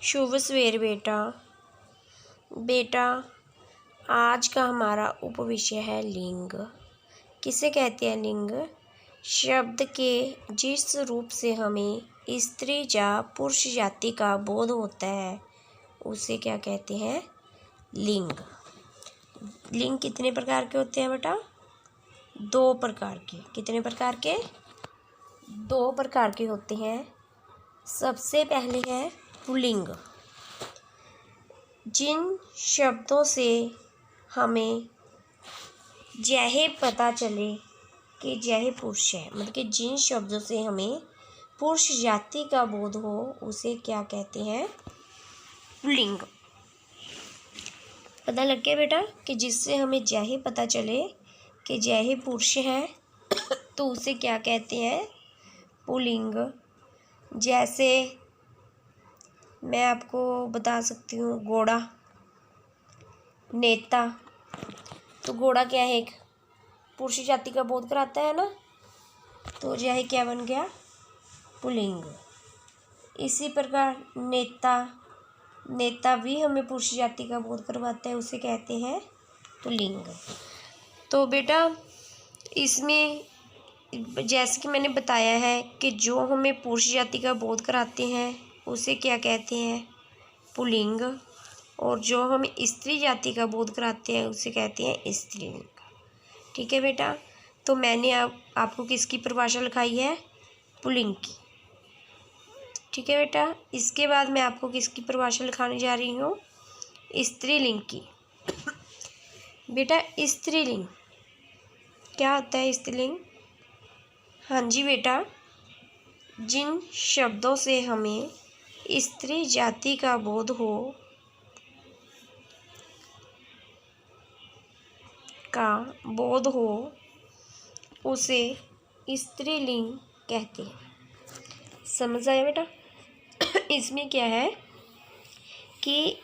शुभ सवेर बेटा। बेटा आज का हमारा उपविषय है लिंग। किसे कहते हैं लिंग? शब्द के जिस रूप से हमें स्त्री या पुरुष जाति का बोध होता है उसे क्या कहते हैं? लिंग। लिंग कितने प्रकार के होते हैं बेटा? 2 प्रकार के। कितने प्रकार के? 2 प्रकार के होते हैं। सबसे पहले है पुल्लिंग। जिन शब्दों से हमें यह पता चले कि यह पुरुष है, मतलब कि जिन शब्दों से हमें पुरुष जाति का बोध हो उसे क्या कहते हैं? पुल्लिंग। पता लग गया बेटा कि जिससे हमें यह पता चले कि यह पुरुष है तो उसे क्या कहते हैं? पुल्लिंग। जैसे मैं आपको बता सकती हूँ घोड़ा, नेता। तो घोड़ा क्या है? एक पुरुष जाति का बोध कराता है ना, तो यह क्या बन गया? पुल्लिंग। इसी प्रकार नेता, नेता भी हमें पुरुष जाति का बोध करवाता है, उसे कहते हैं पुल्लिंग। तो बेटा इसमें जैसे कि मैंने बताया है कि जो हमें पुरुष जाति का बोध कराते हैं उसे क्या कहते हैं? पुल्लिंग। और जो हम स्त्री जाति का बोध कराते हैं उसे कहते हैं स्त्रीलिंग। ठीक है बेटा। तो मैंने आपको किसकी परिभाषा लिखाई है? पुल्लिंग की। ठीक है बेटा। इसके बाद मैं आपको किसकी परिभाषा लिखाने जा रही हूँ? स्त्रीलिंग की। बेटा स्त्रीलिंग क्या होता है? स्त्रीलिंग, हाँ जी बेटा, जिन शब्दों से हमें स्त्री जाति का बोध हो उसे स्त्रीलिंग कहते हैं। समझ आया बेटा? इसमें क्या है कि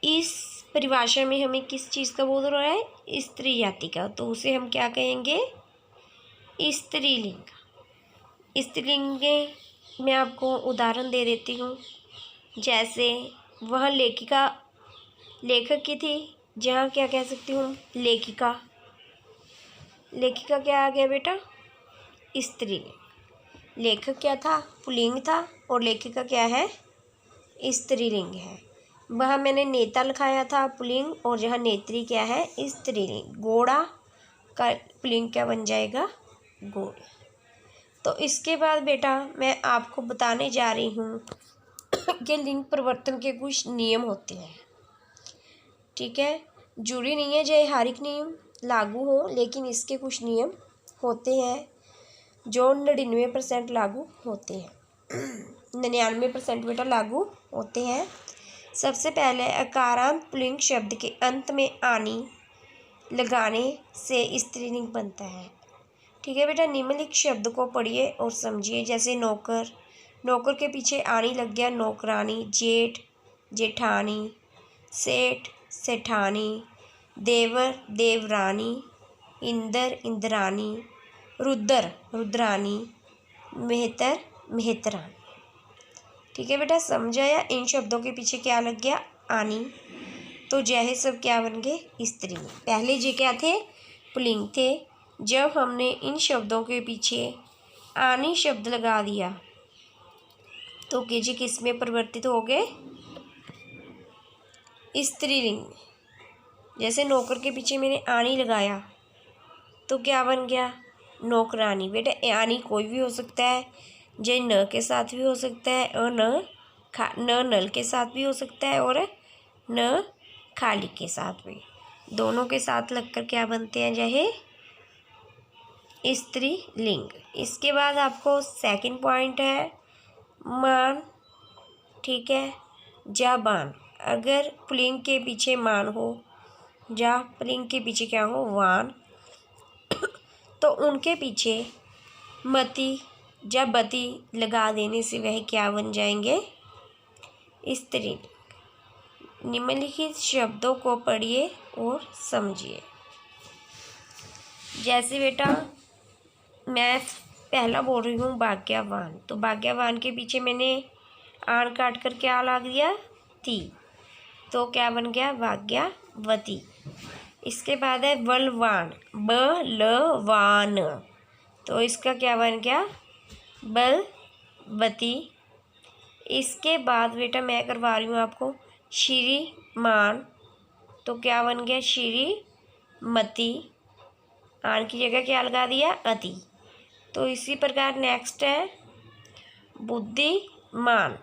इस परिभाषा में हमें किस चीज़ का बोध हो रहा है? स्त्री जाति का, तो उसे हम क्या कहेंगे? स्त्रीलिंग। स्त्रीलिंग में मैं आपको उदाहरण दे देती हूँ। जैसे वह लेखक की थी, जहाँ क्या कह सकती हूँ? लेखिका। लेखिका क्या आ गया बेटा? स्त्रीलिंग। लेखक क्या था? पुल्लिंग था। और लेखिका क्या है? स्त्रीलिंग है। वह मैंने नेता लिखाया था पुल्लिंग, और जहाँ नेत्री क्या है? स्त्रीलिंग। घोड़ा का पुल्लिंग क्या बन जाएगा? घोड़े। तो इसके बाद बेटा मैं आपको बताने जा रही हूँ कि लिंग परिवर्तन के कुछ नियम होते हैं। ठीक है। जरूरी नहीं है जो हर एक नियम लागू हो, लेकिन इसके कुछ नियम होते हैं जो 99% लागू होते हैं। 99% बेटा लागू होते हैं। सबसे पहले अकारांत पुल्लिंग शब्द के अंत में आनी लगाने से स्त्रीलिंग बनता है। ठीक है बेटा। निम्नलिखित शब्द को पढ़िए और समझिए। जैसे नौकर, नौकर के पीछे आनी लग गया, नौकरानी। जेठ, जेठानी। सेठ, सेठानी। देवर, देवरानी। इंदर, इंद्रानी। रुद्र, रुद्रानी। मेहतर, मेहतरानी। ठीक है बेटा, समझ आया? इन शब्दों के पीछे क्या लग गया? आनी। तो यह सब क्या बन गए? स्त्री में। पहले ये क्या थे? पुल्लिंग थे। जब हमने इन शब्दों के पीछे आनी शब्द लगा दिया तो जी किस में परिवर्तित हो गए? स्त्रीलिंग में। जैसे नौकर के पीछे मैंने आनी लगाया तो क्या बन गया? नौकरानी। बेटा आनी कोई भी हो सकता है, जय न के साथ भी हो सकता है, और न नल के साथ भी हो सकता है, और न खाली के साथ भी। दोनों के साथ लगकर क्या बनते हैं? जय स्त्रीलिंग। इसके बाद आपको सेकंड पॉइंट है मान। ठीक है। जाबान। अगर पुल्लिंग के पीछे मान हो, जा पुल्लिंग के पीछे क्या हो? वान, तो उनके पीछे मति या बति लगा देने से वह क्या बन जाएंगे? स्त्रीलिंग। निम्नलिखित शब्दों को पढ़िए और समझिए। जैसे बेटा मैं पहला बोल रही हूँ भाग्यवान, तो भाग्यवान के पीछे मैंने आन काट कर क्या ला दिया? थी, तो क्या बन गया भाग्यवती। इसके बाद है बलवान, बलवान, तो इसका क्या बन गया बलवती। इसके बाद बेटा मैं करवा रही हूँ आपको श्रीमान, तो क्या बन गया श्रीमती। आन की जगह क्या लगा दिया अति। तो इसी प्रकार नेक्स्ट है बुद्धिमान,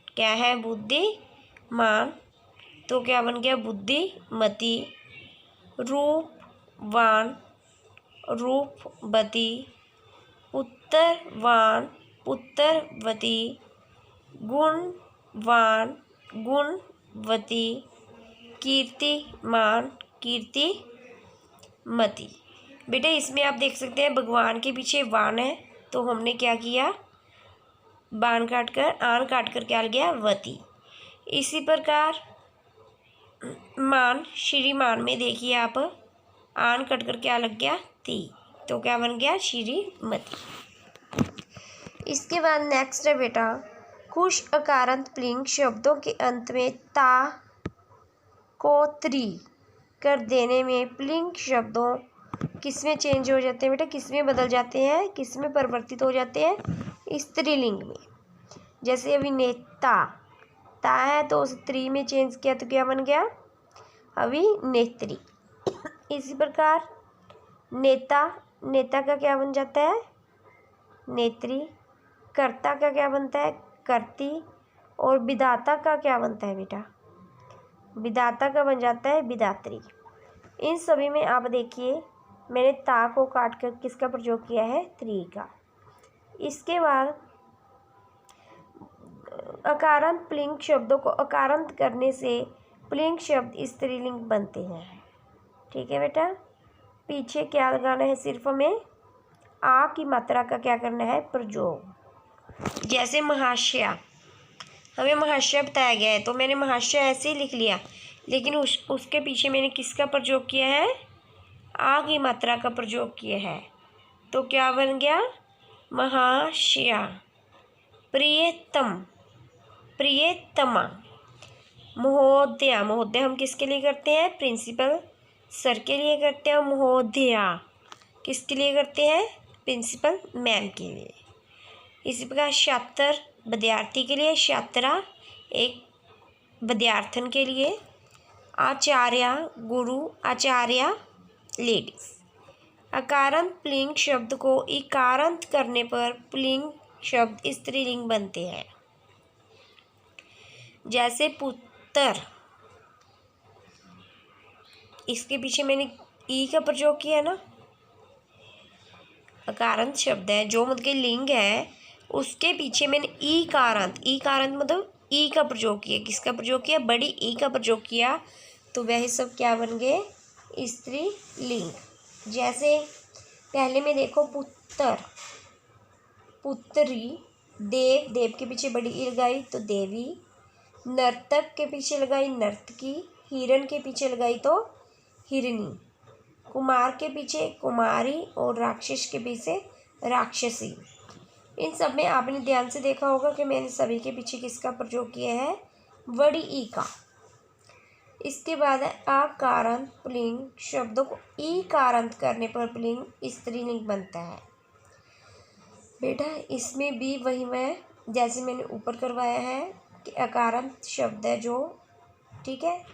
क्या है बुद्धिमान, तो क्या बन गया बुद्धिमती। रूपवान, रूपवती। पुत्रवान, पुत्रवती। गुणवान, गुणवती। कीर्तिमान, कीर्तिमती। बेटा इसमें आप देख सकते हैं भगवान के पीछे वान है, तो हमने क्या किया बाण काट कर आन काट कर क्या लग गया वती। इसी प्रकार मान, श्रीमान में देखिए आप आन कट कर क्या लग गया ती, तो क्या बन गया श्रीमती। इसके बाद नेक्स्ट है बेटा खुश अकारंत पुल्लिंग शब्दों के अंत में ता को त्री कर देने में पुल्लिंग शब्दों किसमें चेंज हो जाते हैं बेटा, किसमें बदल जाते हैं, किसमें परिवर्तित हो जाते हैं स्त्रीलिंग में। जैसे अभिनेता ता है तो उस त्री में चेंज किया तो क्या बन गया अभिनेत्री। इसी प्रकार नेता, नेता का क्या बन जाता है नेत्री। कर्ता का क्या बनता है कर्ती। और विधाता का क्या बनता है बेटा विधाता का बन जाता है विधात्री। इन सभी में आप देखिए मैंने ता को काट कर किसका प्रयोग किया है त्री का। इसके बाद अकारांत पुल्लिंग शब्दों को अकारांत करने से पुल्लिंग शब्द स्त्रीलिंग बनते हैं। ठीक है बेटा, पीछे क्या लगाना है सिर्फ हमें आ की मात्रा का क्या करना है प्रयोग। जैसे महाशया, हमें महाशय बताया गया है तो मैंने महाशय ऐसे ही लिख लिया, लेकिन उसके पीछे मैंने किसका प्रयोग किया है आ की मात्रा का प्रयोग किया है, तो क्या बन गया महाशया। प्रियतम, प्रियतमा। महोदया, महोदया हम किसके लिए करते हैं प्रिंसिपल सर के लिए करते हैं। महोदया किसके लिए करते हैं प्रिंसिपल मैम के लिए। इसी प्रकार छात्र विद्यार्थी के लिए, छात्रा एक विद्यार्थन के लिए। आचार्य गुरु, आचार्य लेडीज। अकारांत पुल्लिंग शब्द को इकारांत करने पर पुल्लिंग शब्द स्त्रीलिंग बनते हैं। जैसे पुत्र, इसके पीछे मैंने ई का प्रयोग किया ना, अकारांत शब्द है जो मतलब लिंग है उसके पीछे मैंने ई कारांत, ई कारांत मतलब ई का प्रयोग किया। किसका प्रयोग किया बड़ी ई का प्रयोग किया, तो वह सब क्या बन गए स्त्रीलिंग। जैसे पहले में देखो पुत्र, पुत्री। देव, देव के पीछे बड़ी ई लगाई तो देवी। नर्तक के पीछे लगाई नर्तकी। हिरण के पीछे लगाई तो हिरनी। कुमार के पीछे कुमारी और राक्षस के पीछे राक्षसी। इन सब में आपने ध्यान से देखा होगा कि मैंने सभी के पीछे किसका प्रयोग किया है बड़ी ई का। इसके बाद है अकारांत पुल्लिंग शब्दों को ई कारांत करने पर पुल्लिंग स्त्रीलिंग बनता है। बेटा इसमें भी वही मैं जैसे मैंने ऊपर करवाया है कि अकारांत शब्द है जो, ठीक है,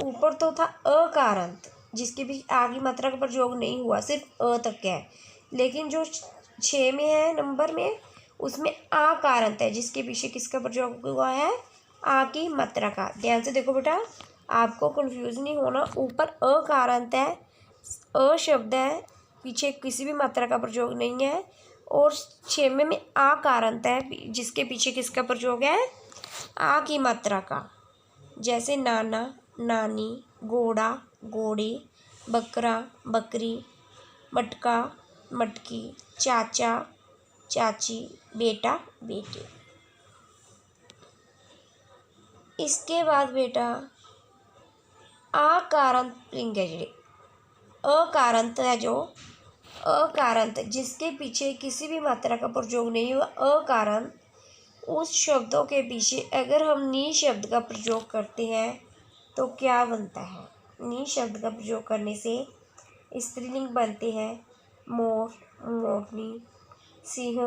ऊपर तो था अकारांत जिसके भी आगे मात्रा का प्रयोग नहीं हुआ, सिर्फ अ तक है। लेकिन जो 6 में है नंबर में उसमें आकारांत है जिसके पीछे किसका प्रयोग हुआ है आ की मात्रा का। ध्यान से देखो बेटा, आपको कंफ्यूज नहीं होना। ऊपर अकारांत है, अ शब्द है, पीछे किसी भी मात्रा का प्रयोग नहीं है। और 6 में आकारांत है जिसके पीछे किसका प्रयोग है आ की मात्रा का। जैसे नाना, नानी, घोड़ा, घोड़ी, बकरा, बकरी, मटका, मटकी, चाचा, चाची, बेटा, बेटी। इसके बाद बेटा आकारांत पुल्लिंग है जी, अकारांत है जो, अकारांत जिसके पीछे किसी भी मात्रा का प्रयोग नहीं हुआ अकारांत, उस शब्दों के पीछे अगर हम नी शब्द का प्रयोग करते हैं तो क्या बनता है? नी शब्द का प्रयोग करने से स्त्रीलिंग बनते हैं मोर, मोरनी, सिंह,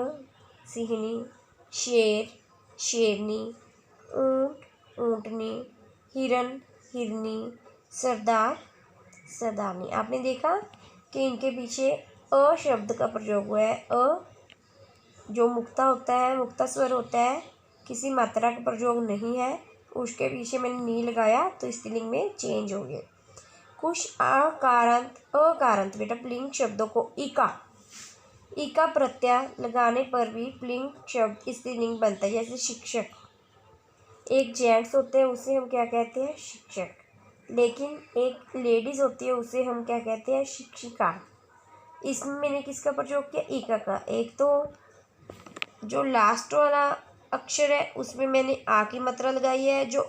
सिंहनी, शेर, शेरनी, ऊंट, ऊंटनी, हिरन, हिरनी, सरदार, सरदारनी। आपने देखा कि इनके पीछे अ शब्द का प्रयोग हुआ है। अ जो मुक्ता होता है, मुक्ता स्वर होता है, किसी मात्रा का प्रयोग नहीं है, उसके पीछे मैंने नी लगाया तो स्त्रीलिंग में चेंज हो गए। कुछ अकारांत बेटा पुल्लिंग शब्दों को इका प्रत्यय लगाने पर भी पुल्लिंग शब्द स्त्रीलिंग बनता है। जैसे शिक्षक, एक जेंट्स होते हैं उसे हम क्या कहते हैं? शिक्षक। लेकिन एक लेडीज़ होती है उसे हम क्या कहते हैं? शिक्षिका। इसमें मैंने किसका प्रयोग किया? इका का। एक तो जो लास्ट वाला अक्षर है उसमें मैंने आ की मात्रा लगाई है, जो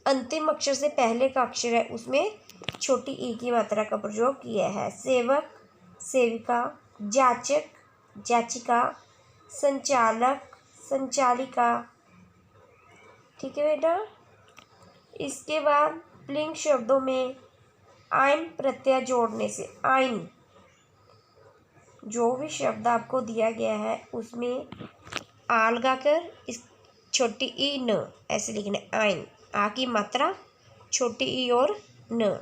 अंतिम अक्षर से पहले का अक्षर है उसमें छोटी ई की मात्रा का प्रयोग किया है। सेवक, सेविका, जाचक, जाचिका, संचालक, संचालिका। ठीक है बेटा। इसके बाद पुल्लिंग शब्दों में आइन प्रत्यय जोड़ने से, आइन जो भी शब्द आपको दिया गया है उसमें आ लगाकर इस छोटी ई न ऐसे लिखना है। आइन, आ की मात्रा, छोटी ई और न।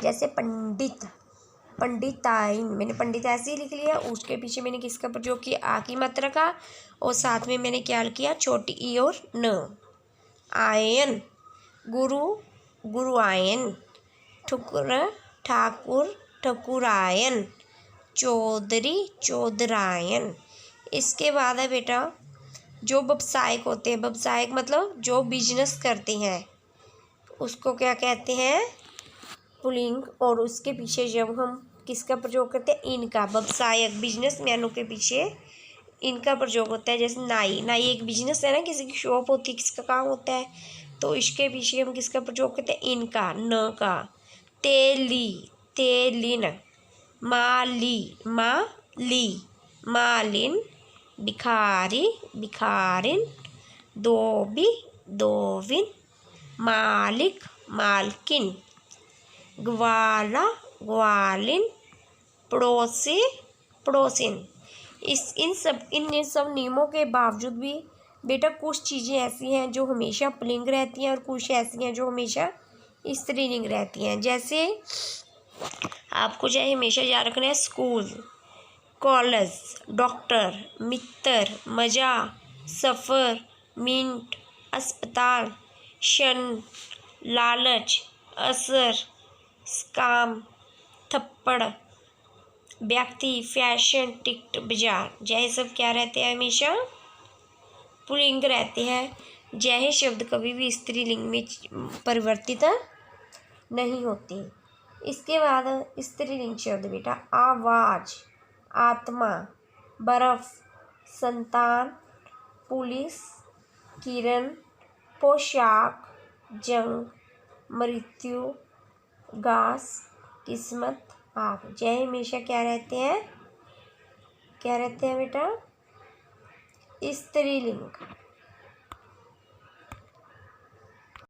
जैसे पंडित, पंडिताइन, मैंने पंडित ऐसे ही लिख लिया, उसके पीछे मैंने किसका प्रयोग किया? आ की मात्रा का, और साथ में मैंने क्या किया? छोटी ई और न। आयन, गुरु, गुरुआयन, ठुकुर, ठाकुर, ठकुरायन, चौधरी, चौधरायन। इसके बाद है बेटा जो व्यवसायिक होते हैं, व्यवसायिक मतलब जो बिजनेस करते हैं उसको क्या कहते हैं? पुल्लिंग। और उसके पीछे जब हम किसका प्रयोग करते हैं? इनका। व्यवसायिक बिजनेसमैनों के पीछे इनका प्रयोग होता है। जैसे नाई, नाई एक बिजनेस है ना, किसी की शॉप होती है, किसका काम होता है, तो इसके पीछे हम किसका प्रयोग करते हैं? इनका, न का। तेली, तेलिन, माली, माली, मालिन, भिखारी, भिखारिन, धोबी, धोबिन, मालिक, मालकिन, ग्वाला, ग्वालिन, पड़ोसी, पड़ोसिन। इन सब नियमों के बावजूद भी बेटा कुछ चीज़ें ऐसी हैं जो हमेशा पुल्लिंग रहती हैं और कुछ ऐसी हैं जो हमेशा स्त्रीलिंग रहती हैं। जैसे आपको चाहे हमेशा याद रखना है स्कूल, कॉलेज, डॉक्टर, मित्र, मज़ा, सफ़र, मिनट, अस्पताल, क्षण, लालच, असर, काम, थप्पड़, व्यक्ति, फैशन, टिकट, बाजार। जय सब क्या रहते हैं? हमेशा पुल्लिंग रहते हैं। जय शब्द कभी भी स्त्रीलिंग में परिवर्तित नहीं होते। इसके बाद स्त्रीलिंग शब्द बेटा आवाज़, आत्मा, बर्फ, संतान, पुलिस, किरण, पोशाक, जंग, मृत्यु, घास, किस्मत, आग। जय हमेशा क्या रहते हैं? क्या रहते हैं बेटा? स्त्रीलिंग।